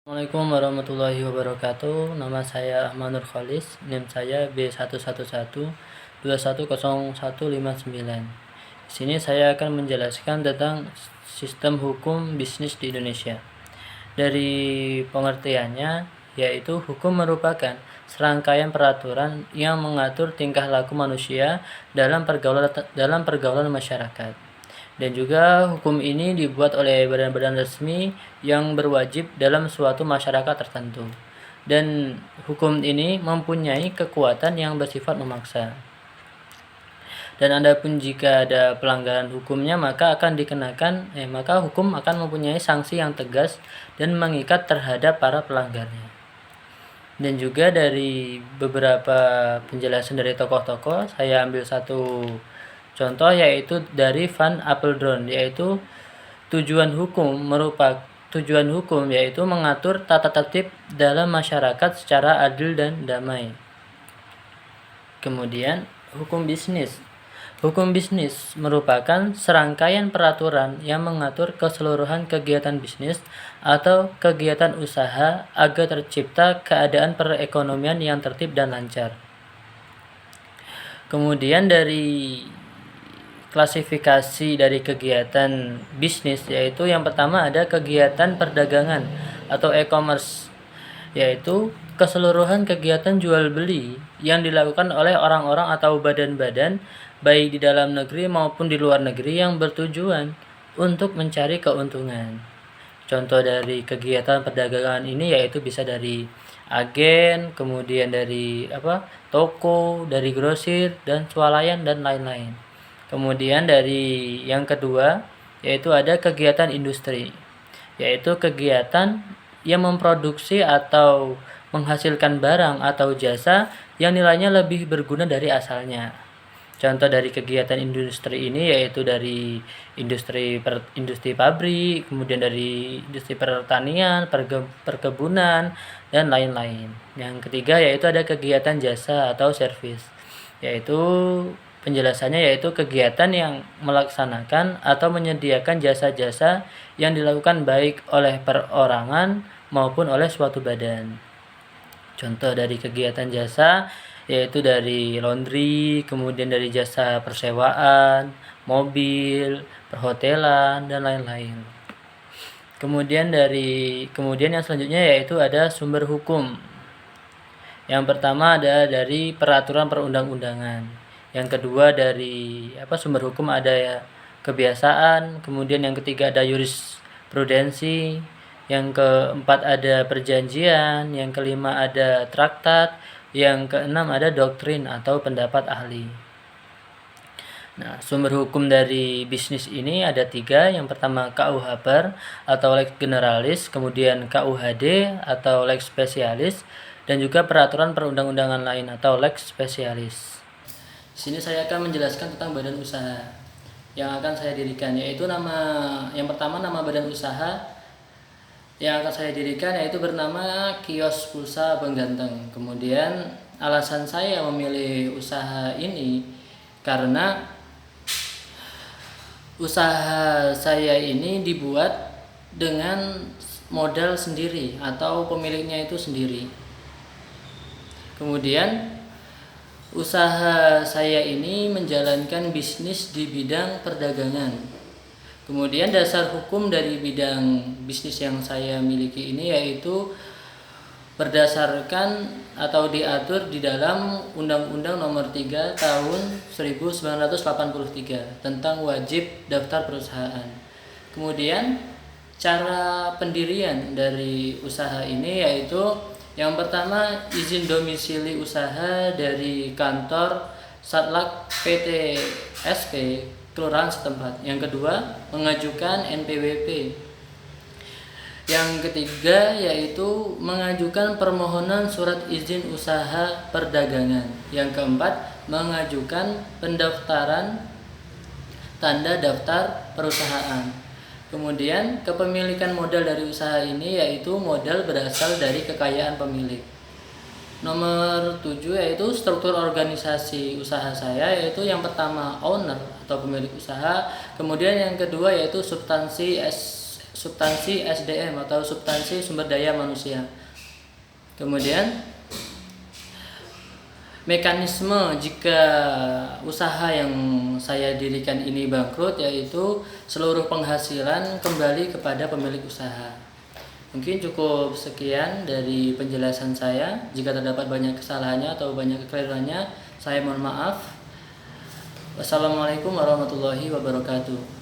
Assalamualaikum warahmatullahi wabarakatuh. Nama saya Ahmad Nur Kholis, NIM saya B111210159. Di sini saya akan menjelaskan tentang sistem hukum bisnis di Indonesia. Dari pengertiannya, yaitu hukum merupakan serangkaian peraturan yang mengatur tingkah laku manusia dalam pergaulan masyarakat. Dan juga hukum ini dibuat oleh badan-badan resmi yang berwajib dalam suatu masyarakat tertentu. Dan hukum ini mempunyai kekuatan yang bersifat memaksa. Dan adapun jika ada pelanggaran hukumnya maka hukum akan mempunyai sanksi yang tegas dan mengikat terhadap para pelanggarnya. Dan juga dari beberapa penjelasan dari tokoh-tokoh, saya ambil satu contoh yaitu dari Van Apeldoorn, yaitu tujuan hukum yaitu mengatur tata tertib dalam masyarakat secara adil dan damai. Kemudian hukum bisnis. Hukum bisnis merupakan serangkaian peraturan yang mengatur keseluruhan kegiatan bisnis atau kegiatan usaha agar tercipta keadaan perekonomian yang tertib dan lancar. Kemudian dari klasifikasi dari kegiatan bisnis, yaitu yang pertama ada kegiatan perdagangan atau e-commerce, yaitu keseluruhan kegiatan jual beli yang dilakukan oleh orang-orang atau badan-badan baik di dalam negeri maupun di luar negeri yang bertujuan untuk mencari keuntungan. Contoh dari kegiatan perdagangan ini yaitu bisa dari agen, kemudian dari toko, dari grosir dan swalayan dan lain-lain. Kemudian dari yang kedua yaitu ada kegiatan industri, yaitu kegiatan yang memproduksi atau menghasilkan barang atau jasa yang nilainya lebih berguna dari asalnya. Contoh dari kegiatan industri ini yaitu dari industri pabrik, kemudian dari industri pertanian, perkebunan, dan lain-lain. Yang ketiga yaitu ada kegiatan jasa atau servis, yaitu penjelasannya yaitu kegiatan yang melaksanakan atau menyediakan jasa-jasa yang dilakukan baik oleh perorangan maupun oleh suatu badan. Contoh dari kegiatan jasa yaitu dari laundry, kemudian dari jasa persewaan, mobil, perhotelan, dan lain-lain. Kemudian yang selanjutnya yaitu ada sumber hukum. Yang pertama ada dari peraturan perundang-undangan. Yang kedua dari sumber hukum ada kebiasaan, kemudian yang ketiga ada jurisprudensi, yang keempat ada perjanjian, yang kelima ada traktat, yang keenam ada doktrin atau pendapat ahli. Nah, sumber hukum dari bisnis ini ada 3. Yang pertama KUH atau Lex Generalis, kemudian KUHD atau Lex Specialis, dan juga peraturan perundang-undangan lain atau Lex Specialis. Di sini saya akan menjelaskan tentang badan usaha yang akan saya dirikan, yaitu yang pertama nama badan usaha yang akan saya dirikan yaitu bernama Kios Pulsa Pengganteng. Kemudian alasan saya memilih usaha ini karena usaha saya ini dibuat dengan modal sendiri atau pemiliknya itu sendiri. Kemudian usaha saya ini menjalankan bisnis di bidang perdagangan. Kemudian dasar hukum dari bidang bisnis yang saya miliki ini yaitu berdasarkan atau diatur di dalam Undang-Undang Nomor 3 Tahun 1983 tentang wajib daftar perusahaan. Kemudian cara pendirian dari usaha ini yaitu yang pertama izin domisili usaha dari kantor Satlak PT SP kelurahan setempat. Yang kedua, mengajukan NPWP. Yang ketiga yaitu mengajukan permohonan surat izin usaha perdagangan. Yang keempat, mengajukan pendaftaran tanda daftar perusahaan. Kemudian kepemilikan modal dari usaha ini yaitu modal berasal dari kekayaan pemilik. Nomor 7 yaitu struktur organisasi usaha saya, yaitu yang pertama owner atau pemilik usaha, kemudian yang kedua yaitu substansi SDM atau substansi sumber daya manusia. Kemudian mekanisme jika usaha yang saya dirikan ini bangkrut, yaitu seluruh penghasilan kembali kepada pemilik usaha. Mungkin cukup sekian dari penjelasan saya. Jika terdapat banyak kesalahannya atau banyak kekeliruannya, saya mohon maaf. Wassalamualaikum warahmatullahi wabarakatuh.